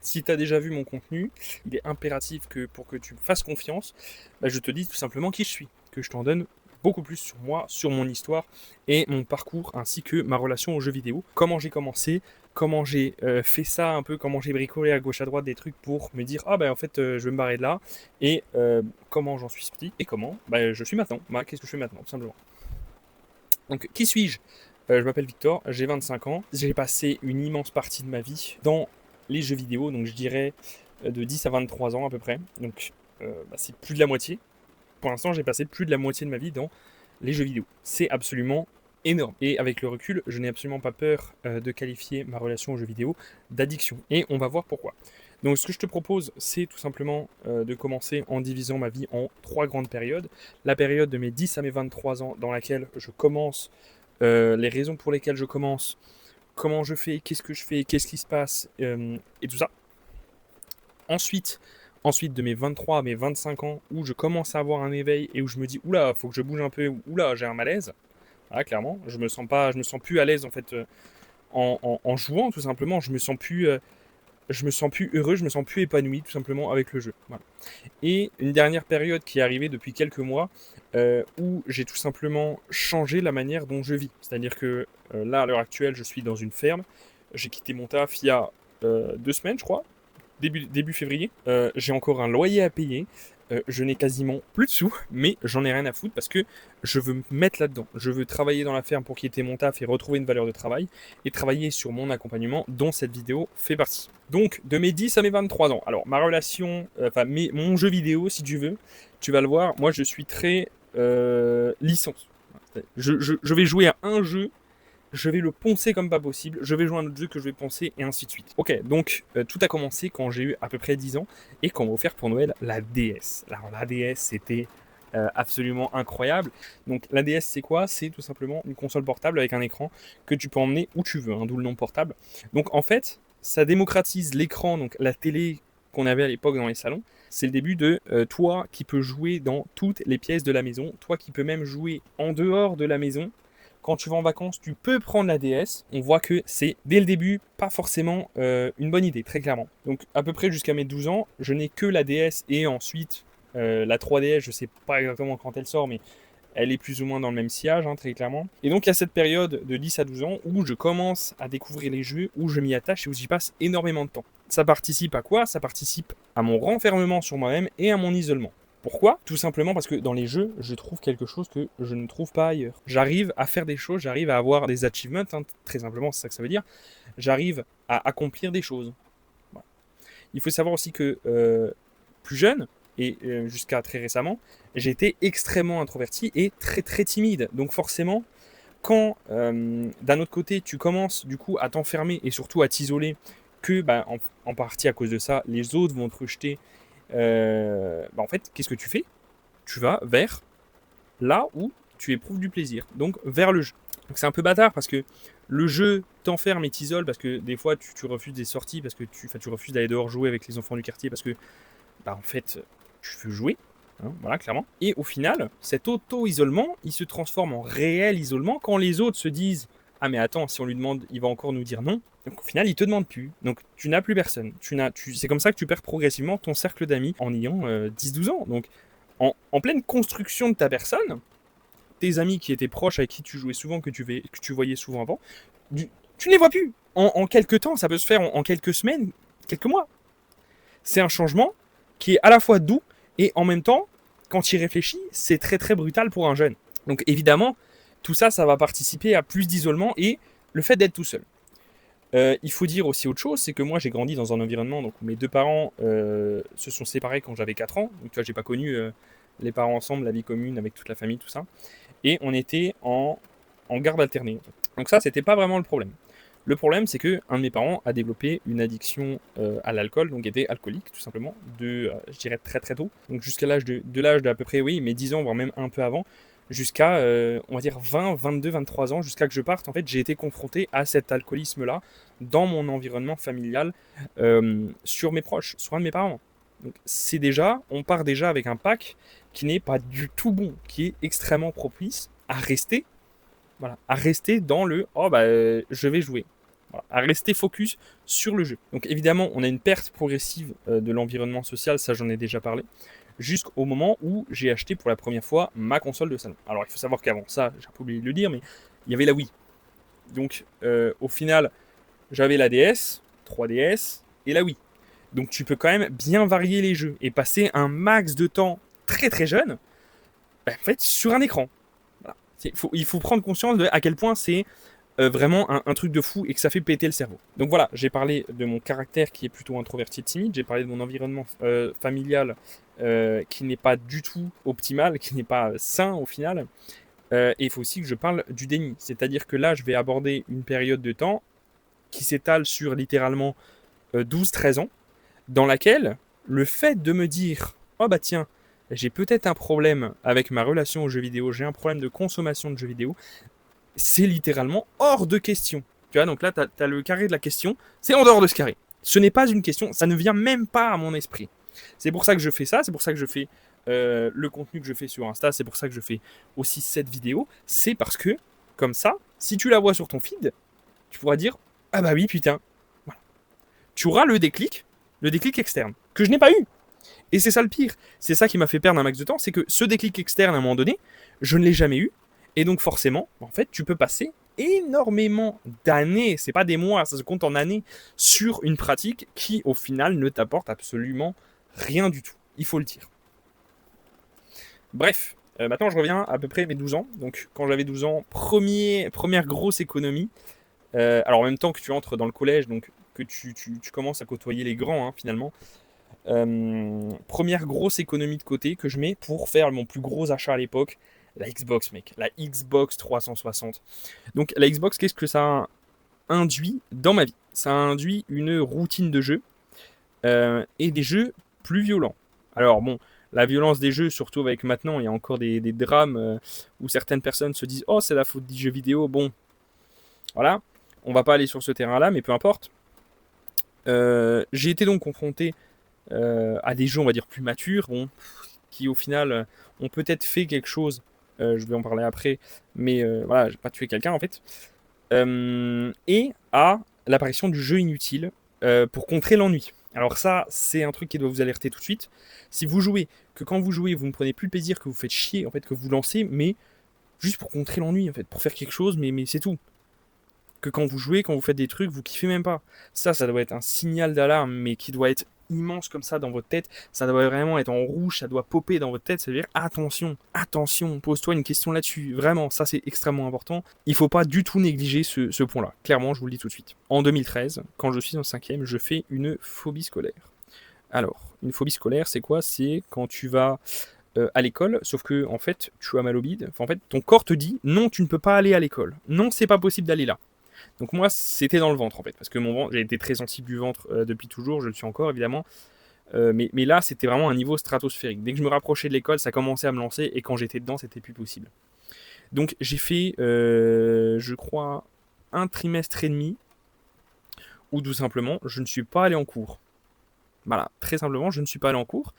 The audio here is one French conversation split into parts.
Si tu as déjà vu mon contenu, il est impératif que pour que tu me fasses confiance, je te dise tout simplement qui je suis, que je t'en donne beaucoup plus sur moi, sur mon histoire et mon parcours, ainsi que ma relation aux jeux vidéo, comment j'ai commencé, comment j'ai fait ça un peu, comment j'ai bricolé à gauche à droite des trucs pour me dire ah ben en fait je vais me barrer de là, et comment j'en suis sorti et comment je suis maintenant. Qu'est-ce que je fais maintenant tout simplement. Donc qui suis-je? Je m'appelle Victor, j'ai 25 ans, j'ai passé une immense partie de ma vie dans les jeux vidéo, donc je dirais de 10 à 23 ans à peu près, donc c'est plus de la moitié. Pour l'instant j'ai passé plus de la moitié de ma vie dans les jeux vidéo. C'est absolument énorme. Et avec le recul, je n'ai absolument pas peur de qualifier ma relation aux jeux vidéo d'addiction. Et on va voir pourquoi. Donc ce que je te propose, c'est tout simplement de commencer en divisant ma vie en 3 grandes périodes. La période de mes 10 à mes 23 ans dans laquelle je commence, les raisons pour lesquelles je commence, comment je fais, qu'est-ce qui se passe, et tout ça. Ensuite, de mes 23 à mes 25 ans, où je commence à avoir un éveil et où je me dis, oula, faut que je bouge un peu, oula, j'ai un malaise. Voilà, clairement, je me sens plus à l'aise en fait en jouant tout simplement. Je me sens plus heureux, je me sens plus épanoui tout simplement avec le jeu. Voilà. Et une dernière période qui est arrivée depuis quelques mois, où j'ai tout simplement changé la manière dont je vis. C'est-à-dire que là, à l'heure actuelle, je suis dans une ferme. J'ai quitté mon taf il y a 2 semaines, je crois, début février. J'ai encore un loyer à payer. Je n'ai quasiment plus de sous, mais j'en ai rien à foutre parce que je veux me mettre là-dedans. Je veux travailler dans la ferme pour quitter mon taf et retrouver une valeur de travail et travailler sur mon accompagnement dont cette vidéo fait partie. Donc, de mes 10 à mes 23 ans. Alors, ma relation, mon jeu vidéo, si tu veux, tu vas le voir, moi je suis très licence. Je vais jouer à un jeu, je vais le poncer comme pas possible, je vais jouer à un autre jeu que je vais poncer, et ainsi de suite. Ok, donc tout a commencé quand j'ai eu à peu près 10 ans et qu'on m'a offert pour Noël la DS. Alors la DS, c'était absolument incroyable. Donc la DS, c'est quoi? C'est tout simplement une console portable avec un écran que tu peux emmener où tu veux, d'où le nom portable. Donc en fait, ça démocratise l'écran, donc la télé qu'on avait à l'époque dans les salons. C'est le début de toi qui peux jouer dans toutes les pièces de la maison, toi qui peux même jouer en dehors de la maison. Quand tu vas en vacances, tu peux prendre la DS. On voit que c'est, dès le début, pas forcément une bonne idée, très clairement. Donc, à peu près jusqu'à mes 12 ans, je n'ai que la DS et ensuite la 3DS. Je sais pas exactement quand elle sort, mais elle est plus ou moins dans le même sillage, très clairement. Et donc, il y a cette période de 10 à 12 ans où je commence à découvrir les jeux, où je m'y attache et où j'y passe énormément de temps. Ça participe à quoi? Ça participe à mon renfermement sur moi-même et à mon isolement. Pourquoi? Tout simplement parce que dans les jeux, je trouve quelque chose que je ne trouve pas ailleurs. J'arrive à faire des choses, j'arrive à avoir des achievements, très simplement, c'est ça que ça veut dire. J'arrive à accomplir des choses. Voilà. Il faut savoir aussi que plus jeune, et jusqu'à très récemment, j'étais extrêmement introverti et très très timide. Donc forcément, quand d'un autre côté, tu commences du coup à t'enfermer et surtout à t'isoler, que en partie à cause de ça, les autres vont te rejeter, en fait, qu'est-ce que tu fais? Tu vas vers là où tu éprouves du plaisir, donc vers le jeu. Donc c'est un peu bâtard parce que le jeu t'enferme et t'isole parce que des fois tu refuses des sorties, parce que tu refuses d'aller dehors jouer avec les enfants du quartier parce que en fait tu veux jouer, voilà, clairement. Et au final, cet auto-isolement, il se transforme en réel isolement quand les autres se disent ah mais attends, si on lui demande, il va encore nous dire non. Donc au final, il te demande plus. Donc tu n'as plus personne. C'est comme ça que tu perds progressivement ton cercle d'amis en ayant 10-12 ans. Donc en pleine construction de ta personne, tes amis qui étaient proches, avec qui tu jouais souvent, que tu voyais souvent avant, tu ne les vois plus. En quelques temps, ça peut se faire en quelques semaines, quelques mois. C'est un changement qui est à la fois doux et en même temps, quand tu y réfléchis, c'est très très brutal pour un jeune. Donc évidemment, tout ça, ça va participer à plus d'isolement et le fait d'être tout seul. Il faut dire aussi autre chose, c'est que moi j'ai grandi dans un environnement, donc mes deux parents se sont séparés quand j'avais 4 ans, donc tu vois, j'ai pas connu les parents ensemble, la vie commune avec toute la famille, tout ça, et on était en garde alternée. En fait. Donc ça, c'était pas vraiment le problème. Le problème, c'est que un de mes parents a développé une addiction à l'alcool, donc était alcoolique tout simplement, je dirais très très tôt, donc jusqu'à l'âge d'à peu près, oui, mes 10 ans, voire même un peu avant, jusqu'à, on va dire, 20, 22, 23 ans, jusqu'à que je parte. En fait, j'ai été confronté à cet alcoolisme-là dans mon environnement familial, sur mes proches, sur un de mes parents. Donc, on part déjà avec un pack qui n'est pas du tout bon, qui est extrêmement propice à rester, voilà, à rester dans le oh je vais jouer. Voilà, à rester focus sur le jeu. Donc évidemment, on a une perte progressive de l'environnement social, ça j'en ai déjà parlé, jusqu'au moment où j'ai acheté pour la première fois ma console de salon. Alors il faut savoir qu'avant ça, j'ai un peu oublié de le dire, mais il y avait la Wii. Donc au final, j'avais la DS, 3DS et la Wii. Donc tu peux quand même bien varier les jeux et passer un max de temps très très jeune, en fait, sur un écran. Voilà. Il faut prendre conscience de à quel point c'est vraiment un truc de fou et que ça fait péter le cerveau. Donc voilà, j'ai parlé de mon caractère qui est plutôt introverti et timide, j'ai parlé de mon environnement familial qui n'est pas du tout optimal, qui n'est pas sain au final. Et il faut aussi que je parle du déni. C'est-à-dire que là, je vais aborder une période de temps qui s'étale sur littéralement 12-13 ans, dans laquelle le fait de me dire « Oh bah tiens, j'ai peut-être un problème avec ma relation aux jeux vidéo, j'ai un problème de consommation de jeux vidéo », c'est littéralement hors de question. Tu vois, donc là, tu as le carré de la question, c'est en dehors de ce carré. Ce n'est pas une question, ça ne vient même pas à mon esprit. C'est pour ça que je fais ça, c'est pour ça que je fais le contenu que je fais sur Insta, c'est pour ça que je fais aussi cette vidéo, c'est parce que, comme ça, si tu la vois sur ton feed, tu pourras dire « Ah bah oui, putain ». Voilà. Tu auras le déclic externe, que je n'ai pas eu. Et c'est ça le pire. C'est ça qui m'a fait perdre un max de temps, c'est que ce déclic externe, à un moment donné, je ne l'ai jamais eu. Et donc forcément, en fait, tu peux passer énormément d'années, c'est pas des mois, ça se compte en années, sur une pratique qui, au final, ne t'apporte absolument rien du tout. Il faut le dire. Bref, maintenant je reviens à peu près à mes 12 ans. Donc quand j'avais 12 ans, première grosse économie. Alors en même temps que tu entres dans le collège, donc que tu commences à côtoyer les grands, hein, finalement. Première grosse économie de côté que je mets pour faire mon plus gros achat à l'époque, la Xbox, mec. La Xbox 360. Donc la Xbox, qu'est-ce que ça induit dans ma vie? Ça induit une routine de jeu et des jeux plus violents. Alors bon, la violence des jeux, surtout avec maintenant, il y a encore des drames où certaines personnes se disent « Oh, c'est la faute des jeux vidéo ». Bon, voilà, on va pas aller sur ce terrain-là, mais peu importe. J'ai été donc confronté à des jeux, on va dire, plus matures, bon, qui au final ont peut-être fait quelque chose, je vais en parler après, mais voilà, j'ai pas tué quelqu'un en fait, et à l'apparition du jeu inutile pour contrer l'ennui. Alors ça, c'est un truc qui doit vous alerter tout de suite. Si vous jouez, que quand vous jouez, vous ne prenez plus le plaisir, que vous faites chier, en fait, que vous lancez, mais juste pour contrer l'ennui, en fait, pour faire quelque chose, mais c'est tout. Que quand vous jouez, quand vous faites des trucs, vous kiffez même pas. Ça doit être un signal d'alarme, mais qui doit être immense comme ça dans votre tête. Ça doit vraiment être en rouge, ça doit popper dans votre tête. Ça veut dire attention, attention, pose-toi une question là-dessus. Vraiment, ça c'est extrêmement important. Il faut pas du tout négliger ce point-là. Clairement, je vous le dis tout de suite. En 2013, quand je suis en 5e, je fais une phobie scolaire. Alors, une phobie scolaire, c'est quoi? C'est quand tu vas à l'école, sauf que en fait, tu as mal au bide. Enfin, en fait, ton corps te dit non, tu ne peux pas aller à l'école. Non, c'est pas possible d'aller là. Donc moi, c'était dans le ventre en fait, parce que mon ventre, j'ai été très sensible du ventre depuis toujours, je le suis encore évidemment. Mais là, c'était vraiment un niveau stratosphérique. Dès que je me rapprochais de l'école, ça commençait à me lancer, et quand j'étais dedans, c'était plus possible. Donc j'ai fait, je crois, un trimestre et demi, où tout simplement, je ne suis pas allé en cours. Voilà, très simplement, je ne suis pas allé en cours.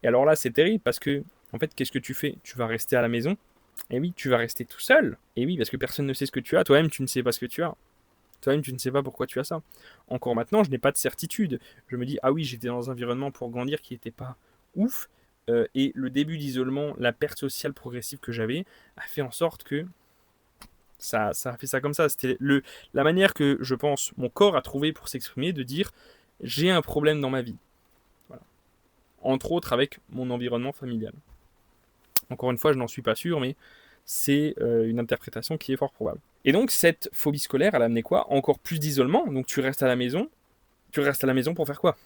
Et alors là, c'est terrible, parce que, en fait, qu'est-ce que tu fais? Tu vas rester à la maison, et oui, tu vas rester tout seul. Et oui, parce que personne ne sait ce que tu as, toi-même, tu ne sais pas ce que tu as. Toi-même, tu ne sais pas pourquoi tu as ça. Encore maintenant, je n'ai pas de certitude. Je me dis, ah oui, j'étais dans un environnement pour grandir qui n'était pas ouf. Et le début d'isolement, la perte sociale progressive que j'avais, a fait en sorte que ça a fait ça comme ça. C'était la manière que, je pense, mon corps a trouvé pour s'exprimer, de dire, j'ai un problème dans ma vie. Voilà. Entre autres avec mon environnement familial. Encore une fois, je n'en suis pas sûr, mais c'est une interprétation qui est fort probable. Et donc, cette phobie scolaire, elle a amené quoi? Encore plus d'isolement. Donc, tu restes à la maison. Tu restes à la maison pour faire quoi?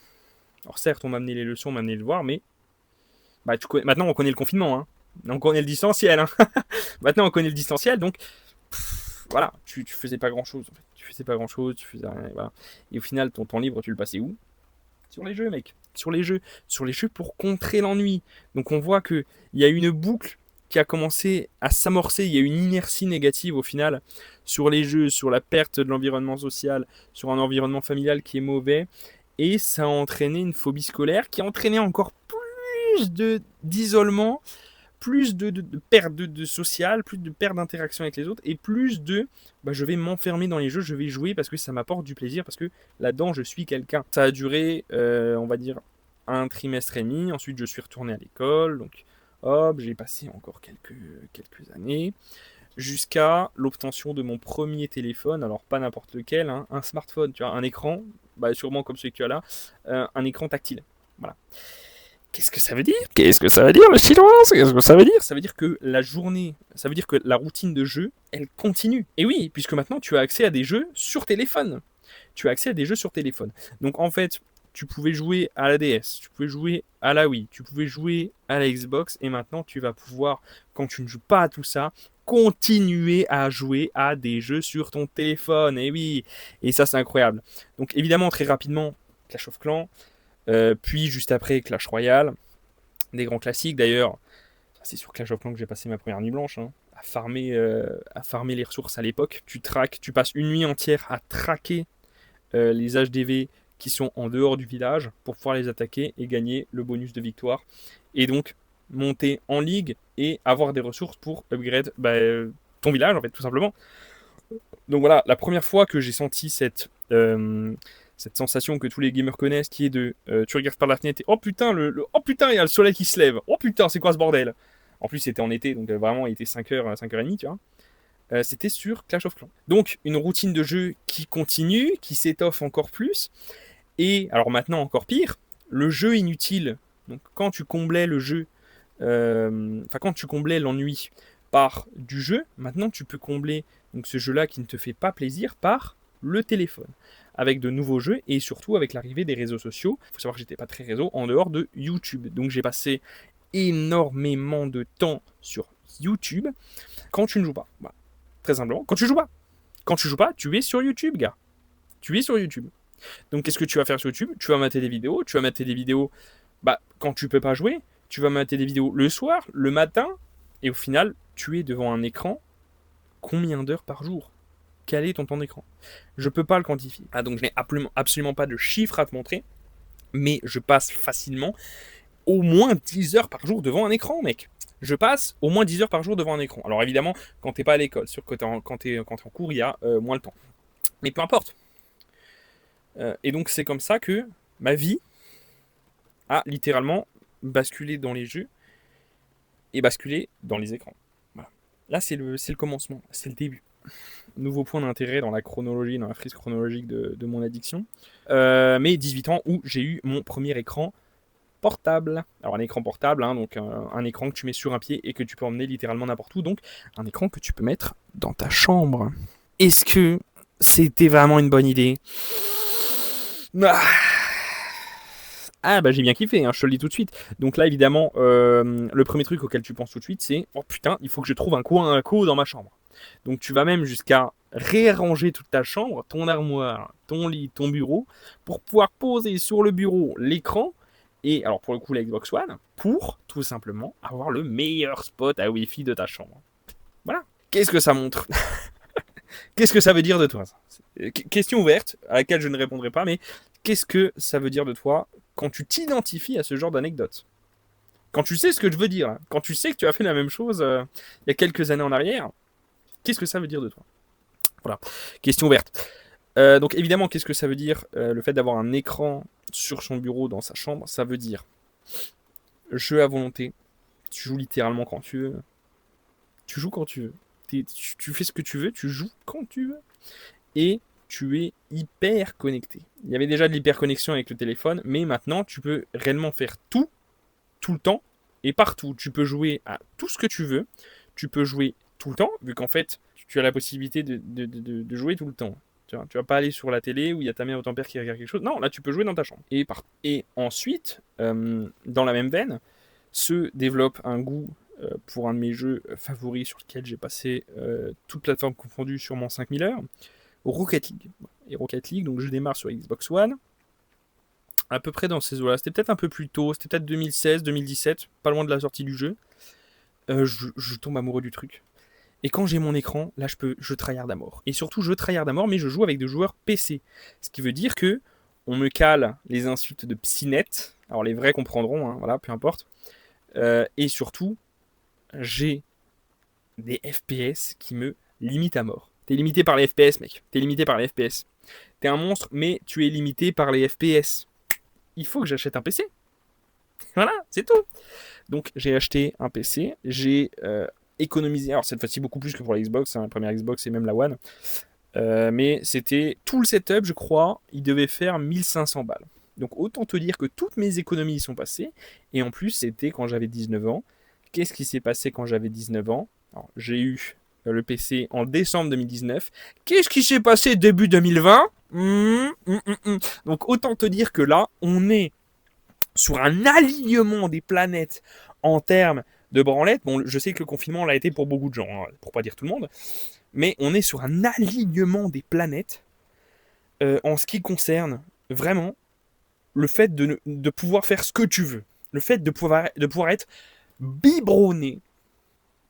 Alors, certes, on m'a amené les leçons, on m'a amené le devoir, mais bah, maintenant, on connaît le confinement. Hein. On connaît le distanciel. Hein. Maintenant, on connaît le distanciel. Donc, voilà, tu faisais pas grand-chose. En fait. Tu faisais pas grand-chose. Tu faisais rien. Voilà. Et au final, ton temps libre, tu le passais où? Sur les jeux, mec. Sur les jeux. Sur les jeux pour contrer l'ennui. Donc, on voit qu'il y a une boucle qui a commencé à s'amorcer, il y a une inertie négative au final sur les jeux, sur la perte de l'environnement social, sur un environnement familial qui est mauvais, et ça a entraîné une phobie scolaire qui a entraîné encore plus d'isolement, plus de perte de social, plus de perte d'interaction avec les autres, et plus de je vais m'enfermer dans les jeux, je vais jouer parce que ça m'apporte du plaisir, parce que là-dedans je suis quelqu'un. Ça a duré, on va dire, un trimestre et demi. Ensuite je suis retourné à l'école, donc hop, j'ai passé encore quelques années, jusqu'à l'obtention de mon premier téléphone. Alors pas n'importe lequel, hein, un smartphone, tu vois, un écran, sûrement comme celui que tu as là, un écran tactile. Voilà. Qu'est-ce que ça veut dire? Qu'est-ce que ça veut dire, le silence? Qu'est-ce que ça veut dire? Ça veut dire que la journée, ça veut dire que la routine de jeu, elle continue. Et oui, puisque maintenant tu as accès à des jeux sur téléphone. Tu as accès à des jeux sur téléphone. Donc en fait, tu pouvais jouer à la DS, tu pouvais jouer à la Wii, tu pouvais jouer à la Xbox, et maintenant tu vas pouvoir, quand tu ne joues pas à tout ça, continuer à jouer à des jeux sur ton téléphone. Et oui, et ça c'est incroyable. Donc évidemment, très rapidement, Clash of Clans, puis juste après Clash Royale, des grands classiques. D'ailleurs, c'est sur Clash of Clans que j'ai passé ma première nuit blanche, hein, à farmer les ressources à l'époque. Tu passes une nuit entière à traquer les HDV qui sont en dehors du village pour pouvoir les attaquer et gagner le bonus de victoire. Et donc monter en ligue et avoir des ressources pour upgrade ton village, en fait, tout simplement. Donc voilà, la première fois que j'ai senti cette sensation que tous les gamers connaissent, qui est de tu regardes par la fenêtre et oh putain, oh putain, il y a le soleil qui se lève, oh putain, c'est quoi ce bordel? En plus c'était en été, donc vraiment il était 5h, 5h30, tu vois. C'était sur Clash of Clans. Donc une routine de jeu qui continue, qui s'étoffe encore plus, et alors maintenant encore pire, le jeu inutile. Donc quand tu comblais le jeu, quand tu comblais l'ennui par du jeu, maintenant tu peux combler donc ce jeu-là qui ne te fait pas plaisir par le téléphone, avec de nouveaux jeux et surtout avec l'arrivée des réseaux sociaux. Il faut savoir que j'étais pas très réseau en dehors de YouTube, donc j'ai passé énormément de temps sur YouTube quand tu ne joues pas. Voilà. Très simplement, quand tu joues pas. Quand tu joues pas, tu es sur YouTube, gars. Tu es sur YouTube. Donc qu'est-ce que tu vas faire sur YouTube? Tu vas mater des vidéos, quand tu peux pas jouer, tu vas mater des vidéos le soir, le matin, et au final, tu es devant un écran combien d'heures par jour? Quel est ton temps d'écran? Je peux pas le quantifier. Donc je n'ai absolument pas de chiffres à te montrer, mais je passe facilement au moins 10 heures par jour devant un écran, mec. Je passe au moins 10 heures par jour devant un écran. Alors évidemment, quand t'es pas à l'école, sûr que quand t'es en cours, il y a moins le temps. Mais peu importe. Et donc c'est comme ça que ma vie a littéralement basculé dans les jeux et basculé dans les écrans. Voilà. Là c'est le commencement, c'est le début. Nouveau point d'intérêt dans la chronologie, dans la frise chronologique de mon addiction. Mais 18 ans où j'ai eu mon premier écran portable. Alors un écran portable, hein, donc un écran que tu mets sur un pied et que tu peux emmener littéralement n'importe où. Donc un écran que tu peux mettre dans ta chambre. Est-ce que c'était vraiment une bonne idée? J'ai bien kiffé, hein, je te le dis tout de suite. Donc là évidemment, le premier truc auquel tu penses tout de suite, c'est oh putain, il faut que je trouve un coin dans ma chambre. Donc tu vas même jusqu'à réarranger toute ta chambre, ton armoire, ton lit, ton bureau, pour pouvoir poser sur le bureau l'écran, et alors pour le coup la Xbox One, pour tout simplement avoir le meilleur spot à Wi-Fi de ta chambre. Voilà. Qu'est-ce que ça montre? Qu'est-ce que ça veut dire de toi, ça? Question ouverte, à laquelle je ne répondrai pas, mais qu'est-ce que ça veut dire de toi quand tu t'identifies à ce genre d'anecdote? Quand tu sais ce que je veux dire, hein, quand tu sais que tu as fait la même chose il y a quelques années en arrière, qu'est-ce que ça veut dire de toi? Voilà, question ouverte. Donc évidemment, qu'est-ce que ça veut dire le fait d'avoir un écran sur son bureau dans sa chambre? Ça veut dire jeu à volonté. Tu joues littéralement quand tu veux. Tu joues quand tu veux. Tu fais ce que tu veux, tu joues quand tu veux. Et tu es hyper connecté. Il y avait déjà de l'hyperconnexion avec le téléphone, mais maintenant tu peux réellement faire tout le temps et partout. Tu peux jouer à tout ce que tu veux. Tu peux jouer tout le temps, vu qu'en fait, tu as la possibilité de jouer tout le temps. Tu vas pas aller sur la télé où il y a ta mère ou ton père qui regarde quelque chose. Non, là, tu peux jouer dans ta chambre. Et ensuite, dans la même veine, se développe un goût pour un de mes jeux favoris sur lequel j'ai passé toute plateforme confondue sûrement 5000 heures, Rocket League. Et Rocket League, donc je démarre sur Xbox One, à peu près dans ces eaux-là. C'était peut-être un peu plus tôt, c'était peut-être 2016, 2017, pas loin de la sortie du jeu. Je tombe amoureux du truc. Et quand j'ai mon écran, là je tryhard à mort. Et surtout je tryhard à mort, mais je joue avec des joueurs PC. Ce qui veut dire que on me cale les insultes de psynet. Alors les vrais comprendront, hein, voilà, peu importe. Et surtout, j'ai des FPS qui me limitent à mort. T'es limité par les FPS, mec. T'es limité par les FPS. T'es un monstre, mais tu es limité par les FPS. Il faut que j'achète un PC. Voilà, c'est tout. Donc j'ai acheté un PC. J'ai économisé. Alors cette fois-ci beaucoup plus que pour la Xbox. La première Xbox et même la One. Mais c'était tout le setup, je crois. Il devait faire 1500 balles. Donc autant te dire que toutes mes économies y sont passées. Et en plus, c'était quand j'avais 19 ans. Qu'est-ce qui s'est passé quand j'avais 19 ans? Alors, j'ai eu le PC en décembre 2019. Qu'est-ce qui s'est passé début 2020? Donc autant te dire que là, on est sur un alignement des planètes en termes de branlette. Bon, je sais que le confinement l'a été pour beaucoup de gens, hein, pour pas dire tout le monde. Mais on est sur un alignement des planètes en ce qui concerne vraiment le fait de pouvoir faire ce que tu veux. Le fait de pouvoir être biberonné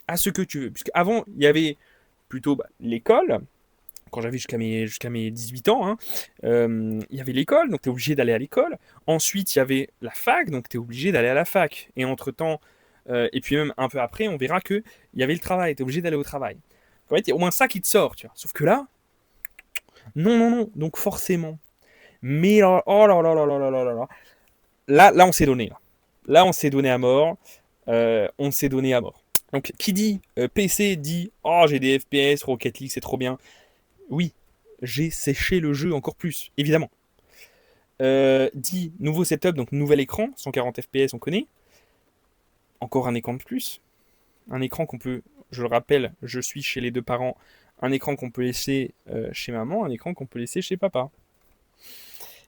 à ce que tu veux. Puisque avant, il y avait plutôt l'école. Quand j'avais jusqu'à mes 18 ans, hein, il y avait l'école, donc tu es obligé d'aller à l'école. Ensuite, il y avait la fac, donc tu es obligé d'aller à la fac. Et entre-temps, et puis même un peu après, on verra qu'il y avait le travail, tu es obligé d'aller au travail. En fait, il y a au moins ça qui te sort, tu vois. Sauf que là, non, non, non. Donc forcément. Mais là, oh là là là là là là là. Là, on s'est donné. Là, on s'est donné à mort. On s'est donné à mort. Donc, qui dit PC dit oh, j'ai des FPS, Rocket League, c'est trop bien. Oui, j'ai séché le jeu encore plus, évidemment. Dit nouveau setup, donc nouvel écran, 140 FPS, on connaît. Encore un écran de plus. Un écran qu'on peut, je le rappelle, je suis chez les deux parents. Un écran qu'on peut laisser chez maman, un écran qu'on peut laisser chez papa.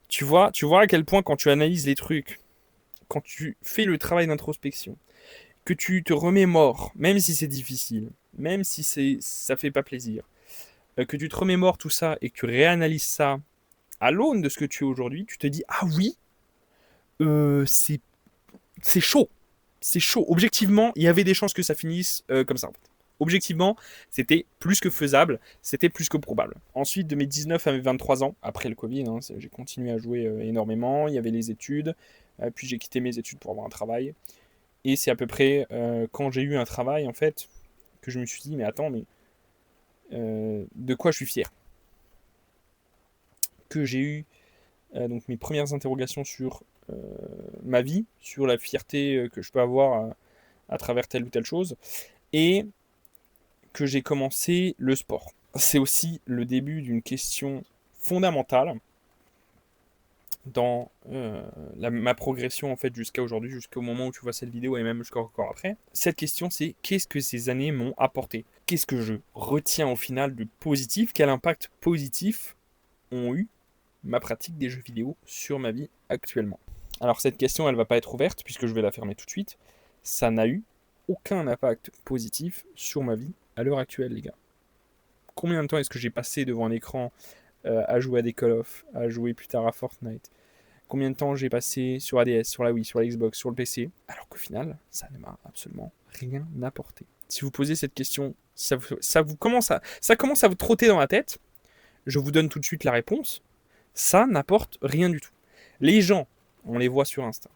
Tu vois à quel point quand tu analyses les trucs, quand tu fais le travail d'introspection, que tu te remémores, même si c'est difficile, même si ça fait pas plaisir, que tu te remémores tout ça et que tu réanalyses ça à l'aune de ce que tu es aujourd'hui, tu te dis ah oui, c'est chaud, c'est chaud. Objectivement, il y avait des chances que ça finisse comme ça. Objectivement, c'était plus que faisable, c'était plus que probable. Ensuite, de mes 19 à mes 23 ans, après le Covid, hein, j'ai continué à jouer énormément, il y avait les études, puis j'ai quitté mes études pour avoir un travail. Et c'est à peu près quand j'ai eu un travail, en fait, que je me suis dit, mais attends, mais de quoi je suis fier? Que j'ai eu donc mes premières interrogations sur ma vie, sur la fierté que je peux avoir à travers telle ou telle chose, et que j'ai commencé le sport. C'est aussi le début d'une question fondamentale dans ma progression en fait jusqu'à aujourd'hui, jusqu'au moment où tu vois cette vidéo et même jusqu'à encore après. Cette question c'est qu'est-ce que ces années m'ont apporté? Qu'est-ce que je retiens au final de positif? Quel impact positif ont eu ma pratique des jeux vidéo sur ma vie actuellement? Alors cette question elle va pas être ouverte puisque je vais la fermer tout de suite. Ça n'a eu aucun impact positif sur ma vie à l'heure actuelle, les gars. Combien de temps est-ce que j'ai passé devant un écran à jouer à des Call of, à jouer plus tard à Fortnite? Combien de temps j'ai passé sur ADS, sur la Wii, sur la Xbox, sur le PC? Alors qu'au final, ça ne m'a absolument rien apporté. Si vous posez cette question, ça commence à vous trotter dans la tête. Je vous donne tout de suite la réponse. Ça n'apporte rien du tout. Les gens, on les voit sur Insta,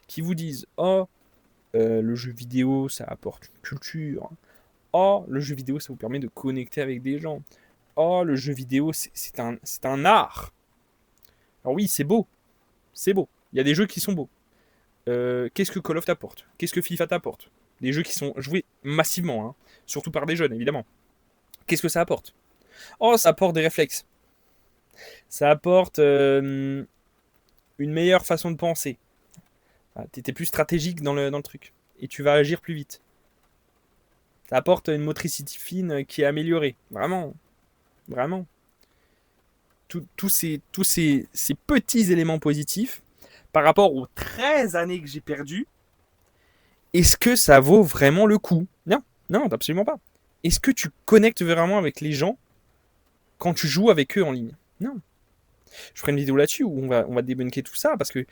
qui vous disent oh, le jeu vidéo, ça apporte une culture. Oh, le jeu vidéo, ça vous permet de connecter avec des gens. Oh, le jeu vidéo, c'est un art. Alors oui, c'est beau. C'est beau. Il y a des jeux qui sont beaux. Qu'est-ce que Call of t'apporte? Qu'est-ce que FIFA t'apporte? Des jeux qui sont joués massivement, hein, surtout par des jeunes, évidemment. Qu'est-ce que ça apporte? Oh, ça apporte des réflexes. Ça apporte une meilleure façon de penser. Ah, t'es plus stratégique dans le truc. Et tu vas agir plus vite. Ça apporte une motricité fine qui est améliorée. Vraiment. Vraiment. Tous ces petits éléments positifs par rapport aux 13 années que j'ai perdues, est-ce que ça vaut vraiment le coup? Non, non, absolument pas. Est-ce que tu connectes vraiment avec les gens quand tu joues avec eux en ligne? Non. Je ferai une vidéo là-dessus où on va débunker tout ça parce que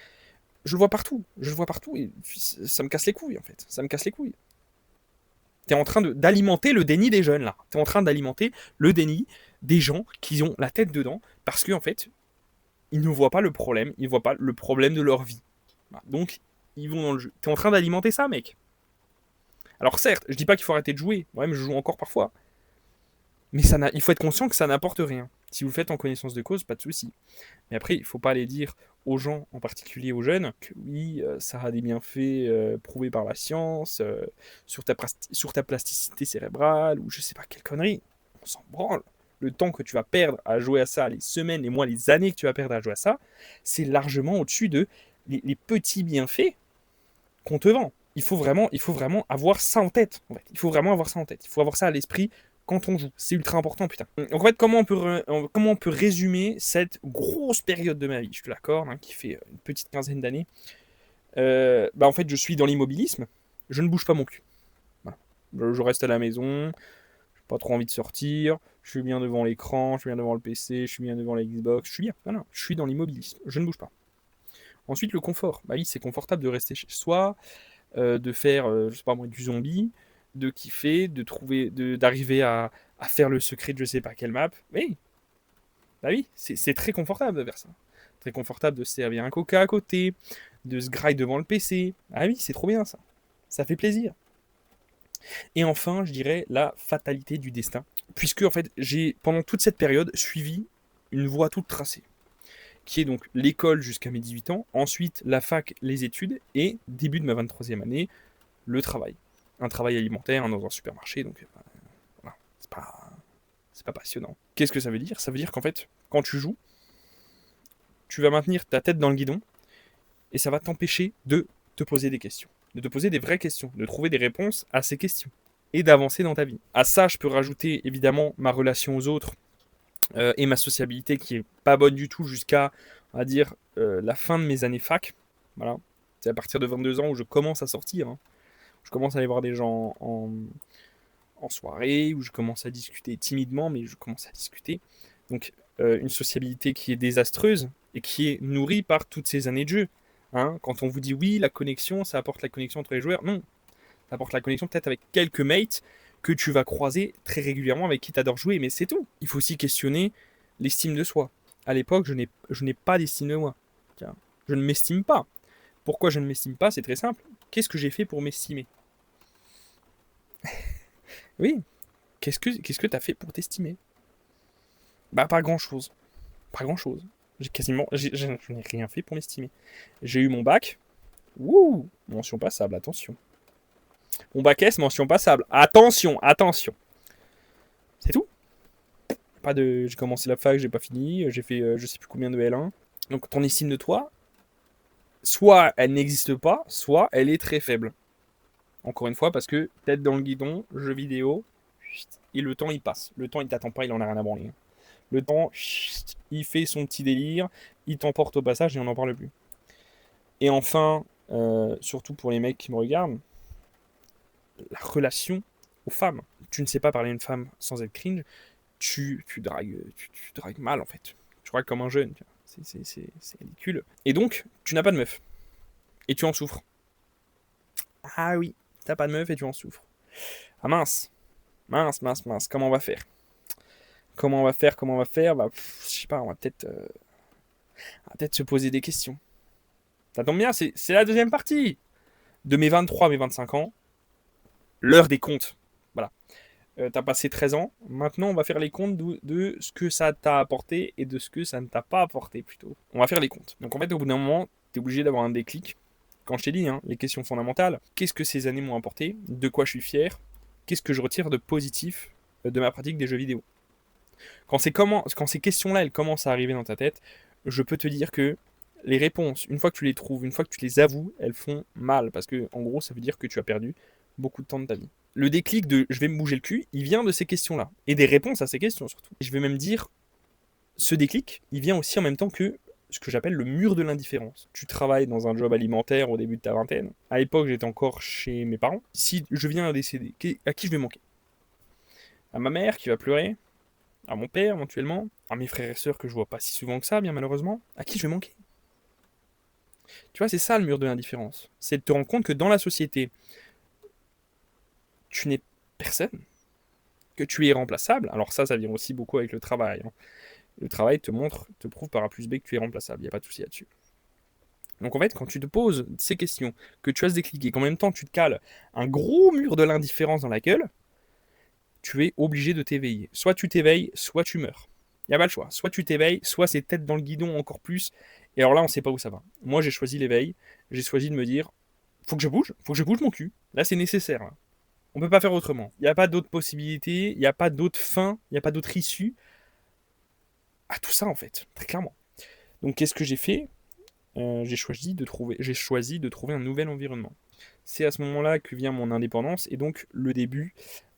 je le vois partout. Je le vois partout et ça me casse les couilles en fait. Ça me casse les couilles. T'es en train d'alimenter le déni des jeunes là. T'es en train d'alimenter le déni des gens qui ont la tête dedans parce qu'en fait, ils ne voient pas le problème, ils ne voient pas le problème de leur vie. Donc, ils vont dans le jeu. T'es en train d'alimenter ça, mec. Alors certes, je dis pas qu'il faut arrêter de jouer, moi-même je joue encore parfois, mais il faut être conscient que ça n'apporte rien. Si vous le faites en connaissance de cause, pas de souci. Mais après, il ne faut pas aller dire aux gens, en particulier aux jeunes, que oui, ça a des bienfaits prouvés par la science, sur ta plasticité cérébrale, ou je sais pas quelle connerie. On s'en branle. Le temps que tu vas perdre à jouer à ça, les semaines, les mois, les années que tu vas perdre à jouer à ça, c'est largement au-dessus de les petits bienfaits qu'on te vend. Il faut vraiment avoir ça en tête. En fait. Il faut vraiment avoir ça en tête. Il faut avoir ça à l'esprit quand on joue. C'est ultra important, putain. Donc en fait, comment on peut résumer cette grosse période de ma vie, je te l'accorde, hein, qui fait une petite quinzaine d'années. En fait, je suis dans l'immobilisme. Je ne bouge pas mon cul. Voilà. Je reste à la maison. J'ai pas trop envie de sortir. Je suis bien devant l'écran. Je suis bien devant le PC. Je suis bien devant la Xbox. Je suis bien. Voilà. Je suis dans l'immobilisme. Je ne bouge pas. Ensuite, le confort. Bah oui, c'est confortable de rester chez soi, de faire, je sais pas moi, du zombie, de kiffer, d'arriver à faire le secret de je sais pas quelle map. Oui, bah oui, c'est très confortable de faire ça. Très confortable de se servir un coca à côté, de se grailler devant le PC. Ah oui, c'est trop bien ça. Ça fait plaisir. Et enfin, je dirais la fatalité du destin. Puisque, en fait, j'ai, pendant toute cette période, suivi une voie toute tracée. Qui est donc l'école jusqu'à mes 18 ans, ensuite la fac, les études, et début de ma 23e année, le travail. Un travail alimentaire dans un supermarché, donc voilà, c'est pas passionnant. Qu'est-ce que ça veut dire? Ça veut dire qu'en fait, quand tu joues, tu vas maintenir ta tête dans le guidon, et ça va t'empêcher de te poser des questions, de te poser des vraies questions, de trouver des réponses à ces questions, et d'avancer dans ta vie. À ça, je peux rajouter évidemment ma relation aux autres, et ma sociabilité qui est pas bonne du tout jusqu'à, on va dire, la fin de mes années fac. Voilà. C'est à partir de 22 ans où je commence à sortir, hein. Je commence à aller voir des gens en soirée, où je commence à discuter timidement, mais je commence à discuter. Donc une sociabilité qui est désastreuse et qui est nourrie par toutes ces années de jeu. Hein, quand on vous dit oui, la connexion, ça apporte la connexion entre les joueurs, non. Ça apporte la connexion peut-être avec quelques mates que tu vas croiser très régulièrement, avec qui tu adores jouer, mais c'est tout. Il faut aussi questionner l'estime de soi. À l'époque, je n'ai pas d'estime de moi. Tiens, je ne m'estime pas. Pourquoi je ne m'estime pas? C'est très simple. Qu'est-ce que j'ai fait pour m'estimer? Oui, qu'est-ce que tu as fait pour t'estimer? Bah, pas grand-chose. Pas grand-chose. Je n'ai rien fait pour m'estimer. J'ai eu mon bac. Wouh, mention passable, attention. Mon bac S, mention passable. Attention, attention. C'est tout. Pas de, j'ai commencé la fac, j'ai pas fini. J'ai fait je sais plus combien de L1. Donc ton estime de toi, soit elle n'existe pas, soit elle est très faible. Encore une fois, parce que tête dans le guidon, jeu vidéo, et le temps il passe. Le temps il t'attend pas, il en a rien à branler. Le temps, il fait son petit délire, il t'emporte au passage et on n'en parle plus. Et enfin, surtout pour les mecs qui me regardent, la relation aux femmes. Tu ne sais pas parler à une femme sans être cringe, tu dragues mal en fait. Tu dragues comme un jeune. C'est ridicule. Et donc, tu n'as pas de meuf. Et tu en souffres. Ah oui, t'as pas de meuf et tu en souffres. Ah mince. Mince, mince, mince. Comment on va faire? Comment on va faire? Bah, je sais pas, on va peut-être se poser des questions. Ça tombe bien, c'est la deuxième partie. De mes 23 à mes 25 ans, l'heure des comptes. Voilà. T'as passé 13 ans. Maintenant, on va faire les comptes de ce que ça t'a apporté et de ce que ça ne t'a pas apporté, plutôt. On va faire les comptes. Donc, en fait, au bout d'un moment, t'es obligé d'avoir un déclic. Quand je t'ai dit, hein, les questions fondamentales. Qu'est-ce que ces années m'ont apporté? De quoi je suis fier? Qu'est-ce que je retire de positif de ma pratique des jeux vidéo? Quand ces questions-là, elles commencent à arriver dans ta tête, je peux te dire que les réponses, une fois que tu les trouves, une fois que tu les avoues, elles font mal. Parce que, en gros, ça veut dire que tu as perdu beaucoup de temps de ta vie. Le déclic de je vais me bouger le cul, il vient de ces questions-là. Et des réponses à ces questions surtout. Je vais même dire, ce déclic, il vient aussi en même temps que ce que j'appelle le mur de l'indifférence. Tu travailles dans un job alimentaire au début de ta vingtaine. À l'époque, j'étais encore chez mes parents. Si je viens à décéder, à qui je vais manquer? À ma mère qui va pleurer? À mon père éventuellement? À mes frères et sœurs que je vois pas si souvent que ça, bien malheureusement? À qui je vais manquer? Tu vois, c'est ça le mur de l'indifférence. C'est de te rendre compte que dans la société, tu n'es personne, que tu es remplaçable. Alors ça vient aussi beaucoup avec le travail, hein. Le travail te prouve par A plus B que tu es remplaçable. Il n'y a pas de souci là-dessus. Donc en fait, quand tu te poses ces questions, que tu as ce déclic et qu'en même temps tu te cales un gros mur de l'indifférence dans la gueule, tu es obligé de t'éveiller. Soit tu t'éveilles, soit tu meurs. Il n'y a pas le choix. Soit tu t'éveilles, soit c'est tête dans le guidon encore plus. Et alors là, on ne sait pas où ça va. Moi, j'ai choisi l'éveil. J'ai choisi de me dire, faut que je bouge mon cul. Là, c'est nécessaire. Là. On peut pas faire autrement. Il n'y a pas d'autre possibilité, il n'y a pas d'autre fin, il n'y a pas d'autre issue à tout ça, en fait, très clairement. Donc, qu'est-ce que j'ai fait? J'ai choisi de trouver un nouvel environnement. C'est à ce moment-là que vient mon indépendance et donc le début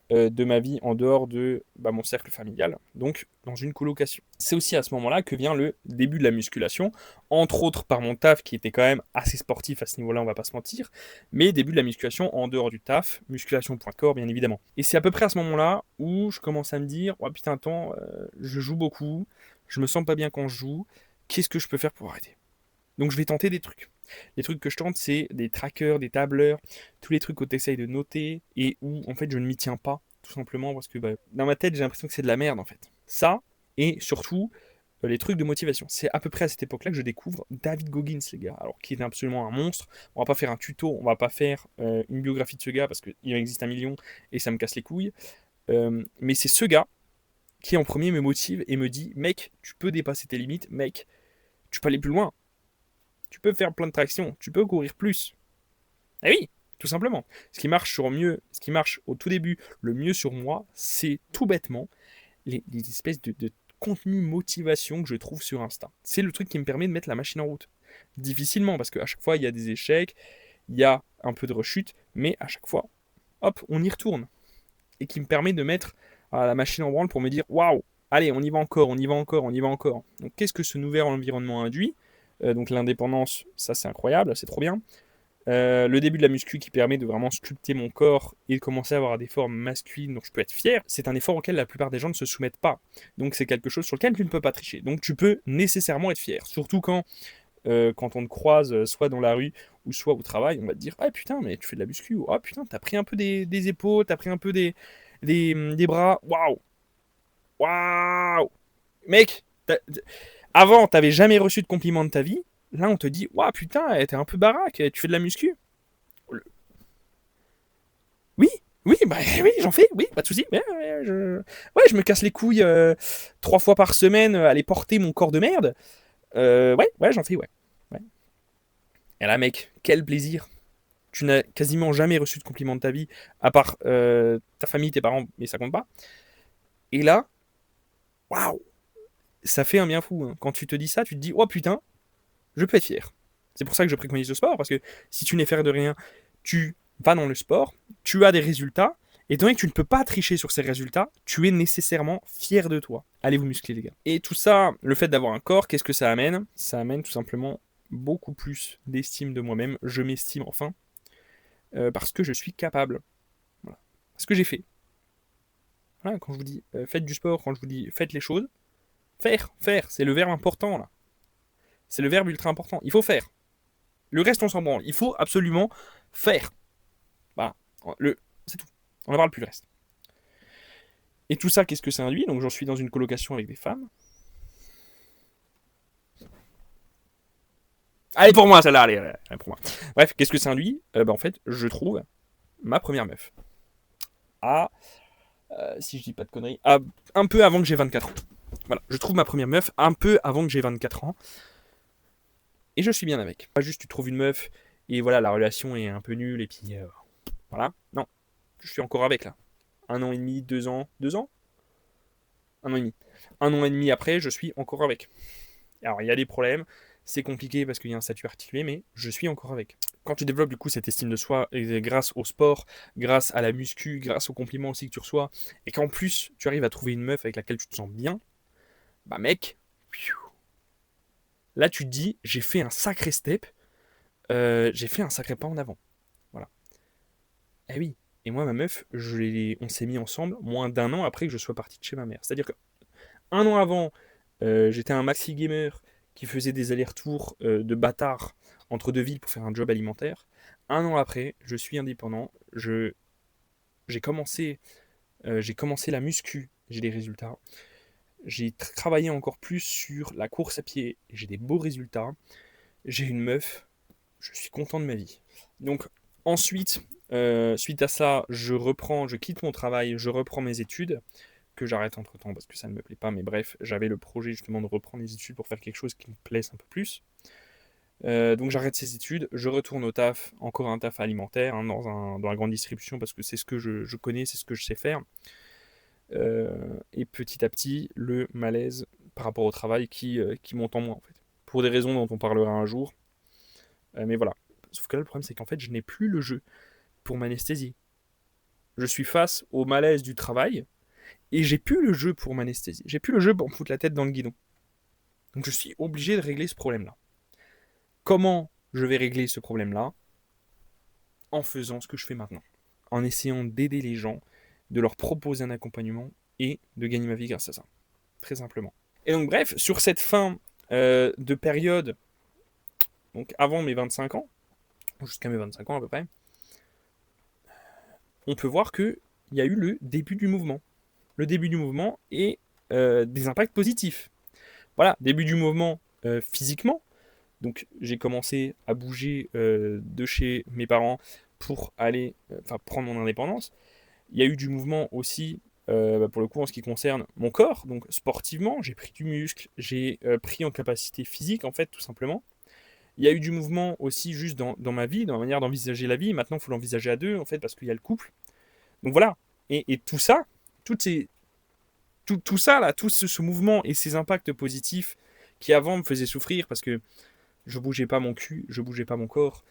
de ma vie en dehors de mon cercle familial, donc dans une colocation. C'est aussi à ce moment-là que vient le début de la musculation, entre autres par mon taf qui était quand même assez sportif à ce niveau-là, on va pas se mentir, mais début de la musculation en dehors du taf, musculation.corps bien évidemment. Et c'est à peu près à ce moment-là où je commence à me dire, oh putain, attends, je joue beaucoup, je me sens pas bien quand je joue, qu'est-ce que je peux faire pour arrêter? Donc je vais tenter des trucs. Les trucs que je tente, c'est des trackers, des tableurs, tous les trucs où tu essayes de noter et où en fait je ne m'y tiens pas, tout simplement parce que dans ma tête j'ai l'impression que c'est de la merde en fait. Ça, et surtout les trucs de motivation. C'est à peu près à cette époque-là que je découvre David Goggins, les gars. Alors, qui est absolument un monstre. On va pas faire un tuto, on va pas faire une biographie de ce gars parce qu'il en existe un million et ça me casse les couilles. Mais c'est ce gars qui en premier me motive et me dit, mec, tu peux dépasser tes limites, mec, tu peux aller plus loin. Tu peux faire plein de tractions, tu peux courir plus. Eh oui, tout simplement. Ce qui marche au tout début, le mieux sur moi, c'est tout bêtement les espèces de contenu motivation que je trouve sur Insta. C'est le truc qui me permet de mettre la machine en route. Difficilement, parce qu'à chaque fois, il y a des échecs, il y a un peu de rechute, mais à chaque fois, hop, on y retourne. Et qui me permet de mettre la machine en branle pour me dire, waouh, allez, on y va encore, on y va encore, on y va encore. Donc qu'est-ce que ce nouvel environnement induit? Donc l'indépendance, ça c'est incroyable, c'est trop bien. Le début de la muscu qui permet de vraiment sculpter mon corps et de commencer à avoir des formes masculines dont je peux être fier, c'est un effort auquel la plupart des gens ne se soumettent pas. Donc c'est quelque chose sur lequel tu ne peux pas tricher. Donc tu peux nécessairement être fier. Surtout quand on te croise soit dans la rue ou soit au travail, on va te dire ah putain mais tu fais de la muscu, ou ah putain t'as pris un peu des épaules, t'as pris un peu des bras, waouh, waouh, mec, avant t'avais jamais reçu de compliment de ta vie, là on te dit waouh putain t'es un peu baraque, tu fais de la muscu. Oui, oui, bah oui, j'en fais, oui, pas de souci. Je me casse les couilles 3 fois par semaine à aller porter mon corps de merde. Ouais, j'en fais, ouais. Ouais. Et là, mec, quel plaisir. Tu n'as quasiment jamais reçu de compliment de ta vie, à part ta famille, tes parents, mais ça compte pas. Et là, waouh, ça fait un bien fou. Hein. Quand tu te dis ça, tu te dis, oh putain, je peux être fier. C'est pour ça que je préconise le sport, parce que si tu n'es fier de rien, tu vas dans le sport, tu as des résultats, et étant donné que tu ne peux pas tricher sur ces résultats, tu es nécessairement fier de toi. Allez vous muscler les gars. Et tout ça, le fait d'avoir un corps, qu'est-ce que ça amène? Ça amène tout simplement beaucoup plus d'estime de moi-même. Je m'estime enfin, parce que je suis capable. Voilà. Parce que j'ai fait. Voilà, quand je vous dis faites du sport, quand je vous dis faites les choses, faire, c'est le verbe important là. C'est le verbe ultra important. Il faut faire. Le reste, on s'en branle. Il faut absolument faire. Voilà. C'est tout. On n'en parle plus le reste. Et tout ça, qu'est-ce que ça induit? Donc, j'en suis dans une colocation avec des femmes. Allez, pour moi, celle-là, allez, pour moi. Bref, qu'est-ce que ça induit? En fait, je trouve ma première meuf. À, si je dis pas de conneries, un peu avant que j'ai 24 ans. Voilà, je trouve ma première meuf un peu avant que j'ai 24 ans. Et je suis bien avec. Pas juste tu trouves une meuf et voilà, la relation est un peu nulle et puis voilà. Non, je suis encore avec là. 1 an et demi, 2 ans, 2 ans, 1 an et demi. 1 an et demi après, je suis encore avec. Alors il y a des problèmes, c'est compliqué parce qu'il y a un statut articulé, mais je suis encore avec. Quand tu développes du coup cette estime de soi grâce au sport, grâce à la muscu, grâce aux compliments aussi que tu reçois, et qu'en plus tu arrives à trouver une meuf avec laquelle tu te sens bien, bah mec, là tu te dis j'ai fait un sacré step, j'ai fait un sacré pas en avant. Voilà. Eh oui. Et moi, ma meuf, on s'est mis ensemble moins d'1 an après que je sois parti de chez ma mère. C'est-à-dire que 1 an avant, j'étais un maxi gamer qui faisait des allers-retours de bâtard entre deux villes pour faire un job alimentaire. 1 an après, je suis indépendant. J'ai commencé la muscu. J'ai des résultats. J'ai travaillé encore plus sur la course à pied. J'ai des beaux résultats. J'ai une meuf. je suis content de ma vie. Donc ensuite, suite à ça, je quitte mon travail, je reprends mes études, que j'arrête entre-temps parce que ça ne me plaît pas, mais bref, j'avais le projet justement de reprendre les études pour faire quelque chose qui me plaise un peu plus. Donc j'arrête ces études, je retourne au taf, encore un taf alimentaire, hein, dans la grande distribution parce que c'est ce que je connais, c'est ce que je sais faire. Et petit à petit, le malaise par rapport au travail qui monte en moi en fait. Pour des raisons dont on parlera un jour. Mais voilà. Sauf que là, le problème, c'est qu'en fait, je n'ai plus le jeu pour m'anesthésier. Je suis face au malaise du travail et j'ai plus le jeu pour m'anesthésier. J'ai plus le jeu pour me foutre la tête dans le guidon. Donc je suis obligé de régler ce problème-là. Comment je vais régler ce problème-là? En faisant ce que je fais maintenant. En essayant d'aider les gens, de leur proposer un accompagnement et de gagner ma vie grâce à ça. Très simplement. Et donc bref, sur cette fin de période, donc avant mes 25 ans, jusqu'à mes 25 ans à peu près, on peut voir qu'il y a eu le début du mouvement. Le début du mouvement et des impacts positifs. Voilà, début du mouvement physiquement. Donc j'ai commencé à bouger de chez mes parents pour aller prendre mon indépendance. Il y a eu du mouvement aussi, pour le coup, en ce qui concerne mon corps. Donc sportivement, j'ai pris du muscle, j'ai pris en capacité physique, en fait, tout simplement. Il y a eu du mouvement aussi juste dans ma vie, dans la manière d'envisager la vie. Maintenant, il faut l'envisager à deux, en fait, parce qu'il y a le couple. Donc voilà. Et tout ça, toutes ces, tout ça, là, tout ce mouvement et ces impacts positifs qui avant me faisaient souffrir parce que je bougeais pas mon cul, je bougeais pas mon corps,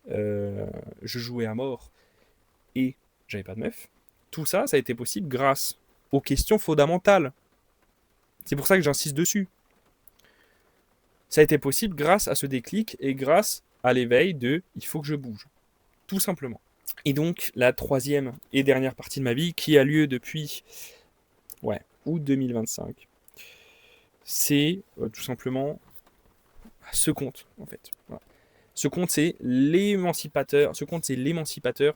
je jouais à mort et j'avais pas de meuf. Tout ça, ça a été possible grâce aux questions fondamentales. C'est pour ça que j'insiste dessus. Ça a été possible grâce à ce déclic et grâce à l'éveil de il faut que je bouge. Tout simplement. Et donc, la troisième et dernière partie de ma vie, qui a lieu depuis août 2025, c'est tout simplement ce compte, en fait. Voilà. Ce compte, c'est l'émancipateur. Ce compte, c'est l'émancipateur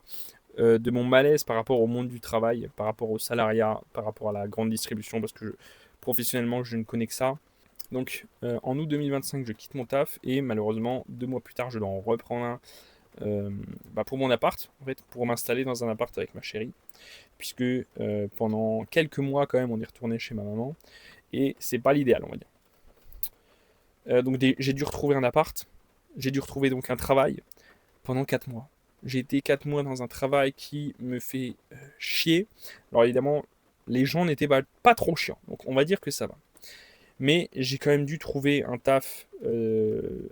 de mon malaise par rapport au monde du travail, par rapport au salariat, par rapport à la grande distribution, parce que professionnellement, je ne connais que ça. Donc, en août 2025, je quitte mon taf et malheureusement, 2 mois plus tard, je dois en reprendre un pour mon appart, en fait, pour m'installer dans un appart avec ma chérie, puisque pendant quelques mois, quand même, on est retourné chez ma maman et c'est pas l'idéal, on va dire. Donc, j'ai dû retrouver un appart, j'ai dû retrouver donc un travail pendant 4 mois. J'ai été 4 mois dans un travail qui me fait chier. Alors évidemment, les gens n'étaient pas trop chiants, donc on va dire que ça va. Mais j'ai quand même dû trouver un taf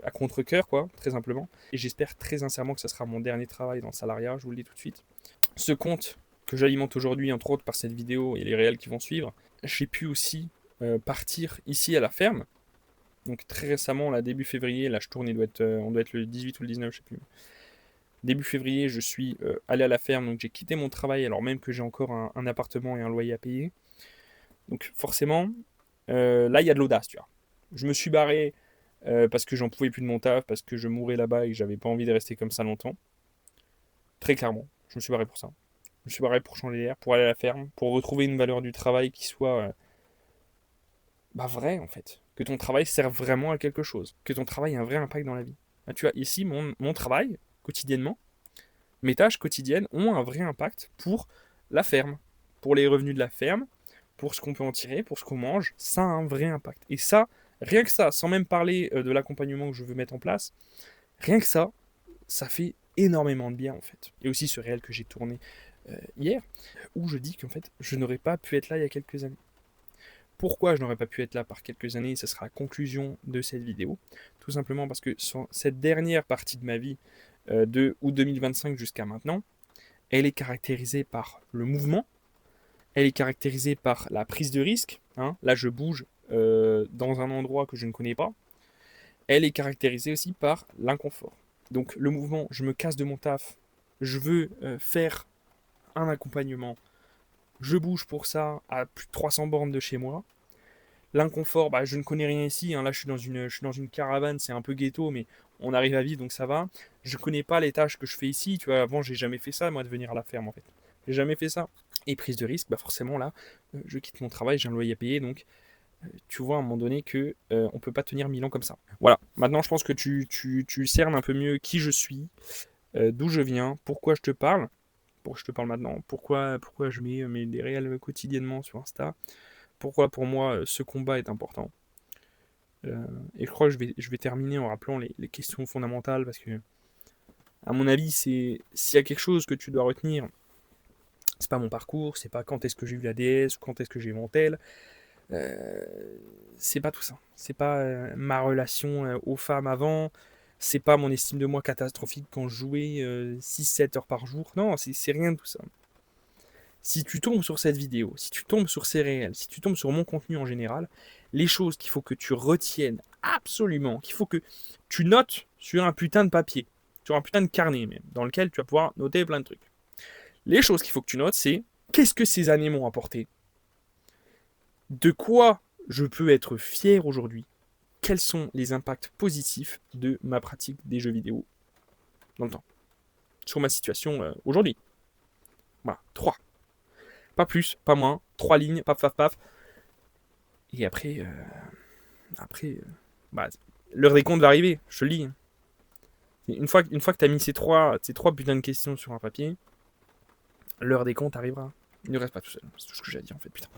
à contre-cœur, quoi, très simplement. Et j'espère très sincèrement que ça sera mon dernier travail dans le salariat, je vous le dis tout de suite. Ce compte que j'alimente aujourd'hui, entre autres par cette vidéo et les réels qui vont suivre, j'ai pu aussi partir ici à la ferme. Donc très récemment, là, début février, là je tourne, on doit être le 18 ou le 19, je sais plus. Début février, je suis allé à la ferme, donc j'ai quitté mon travail alors même que j'ai encore un appartement et un loyer à payer. Donc forcément, là il y a de l'audace, tu vois. Je me suis barré parce que j'en pouvais plus de mon taf, parce que je mourais là-bas et que j'avais pas envie de rester comme ça longtemps. Très clairement, je me suis barré pour ça. Je me suis barré pour changer d'air, pour aller à la ferme, pour retrouver une valeur du travail qui soit vraie en fait. Que ton travail serve vraiment à quelque chose. Que ton travail ait un vrai impact dans la vie. Là, tu vois, ici, mon travail, quotidiennement, mes tâches quotidiennes ont un vrai impact pour la ferme, pour les revenus de la ferme, pour ce qu'on peut en tirer, pour ce qu'on mange. Ça a un vrai impact. Et ça, rien que ça, sans même parler de l'accompagnement que je veux mettre en place, rien que ça fait énormément de bien en fait. Et aussi ce réel que j'ai tourné hier, où je dis qu'en fait, je n'aurais pas pu être là il y a quelques années. Pourquoi je n'aurais pas pu être là par quelques années? Ce sera la conclusion de cette vidéo. Tout simplement parce que sur cette dernière partie de ma vie, de août 2025 jusqu'à maintenant, elle est caractérisée par le mouvement, elle est caractérisée par la prise de risque. Hein. Là, je bouge dans un endroit que je ne connais pas. Elle est caractérisée aussi par l'inconfort. Donc le mouvement, je me casse de mon taf, je veux faire un accompagnement, je bouge pour ça à plus de 300 bornes de chez moi. L'inconfort, je ne connais rien ici. Hein. Là, je suis dans une caravane, c'est un peu ghetto, mais on arrive à vivre, donc ça va. Je connais pas les tâches que je fais ici. Tu vois, avant, j'ai jamais fait ça, moi, de venir à la ferme, en fait. J'ai jamais fait ça. Et prise de risque, forcément, là, je quitte mon travail, j'ai un loyer à payer, donc tu vois à un moment donné que on peut pas tenir 1000 ans comme ça. Voilà, maintenant je pense que tu cernes un peu mieux qui je suis, d'où je viens, pourquoi je te parle, pourquoi je te parle maintenant, pourquoi je mets des réels quotidiennement sur Insta, pourquoi pour moi ce combat est important. Et je crois que je vais terminer en rappelant les questions fondamentales parce que, à mon avis, s'il y a quelque chose que tu dois retenir, c'est pas mon parcours, c'est pas quand est-ce que j'ai eu la DS ou quand est-ce que j'ai eu mon tel, euh, c'est pas tout ça. C'est pas ma relation aux femmes avant, c'est pas mon estime de moi catastrophique quand je jouais 6-7 heures par jour. Non, c'est rien de tout ça. Si tu tombes sur cette vidéo, si tu tombes sur ces réels, si tu tombes sur mon contenu en général, les choses qu'il faut que tu retiennes absolument, qu'il faut que tu notes sur un putain de papier, sur un putain de carnet même, dans lequel tu vas pouvoir noter plein de trucs. Les choses qu'il faut que tu notes, c'est qu'est-ce que ces années m'ont apporté? De quoi je peux être fier aujourd'hui? Quels sont les impacts positifs de ma pratique des jeux vidéo dans le temps? Sur ma situation aujourd'hui. Voilà, 3. Pas plus, pas moins. 3 lignes, paf, paf, paf. Et après, bah, l'heure des comptes va arriver, je te le dis. Une fois que tu as mis ces trois putains de questions sur un papier, l'heure des comptes arrivera. Il ne reste pas tout seul. C'est tout ce que j'ai à dire en fait, putain.